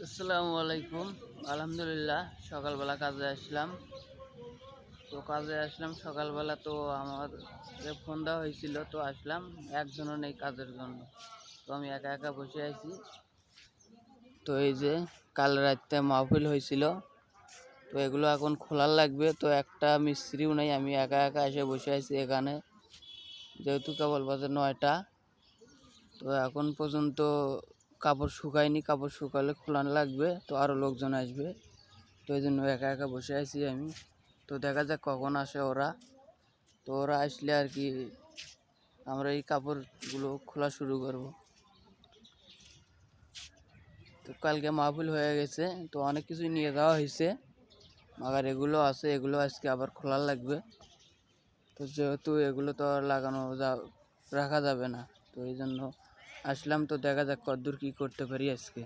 আসসালামু আলাইকুম। আলহামদুলিল্লাহ সকালবেলা কাজে আসলাম। সকালবেলা, তো আমার ফোন দেওয়া হয়েছিল, তো আসলাম। একজনও নেই কাজের জন্য, তো আমি একা একা বসে আছি। তো এই যে কাল রাতে মাহফিল হয়েছিল, তো এগুলো এখন খোলার লাগবে। তো একটা মিস্ত্রিও নেই, আমি একা একা এসে বসে আছি এখানে, যেহেতু কেবল বাজে 9টা। তো এখন পর্যন্ত কাপড় শুকায়নি, কাপড় শুকালে খোলানো লাগবে, তো আরও লোকজন আসবে। তো এই জন্য একা একা বসে আছি আমি। তো দেখা যাক কখন আসে ওরা। তো ওরা আসলে আর কি আমরা এই কাপড়গুলো খোলা শুরু করব। তো কালকে মাহফিল হয়ে গেছে, তো অনেক কিছুই নিয়ে যাওয়া হয়েছে, আবার এগুলো আছে, এগুলো আজকে আবার খোলা লাগবে। তো যেহেতু এগুলো তো আর রাখা যাবে না, তো এই জন্য আসলাম। তো দেখা যাক কতদূর কী করতে পারি আজকে।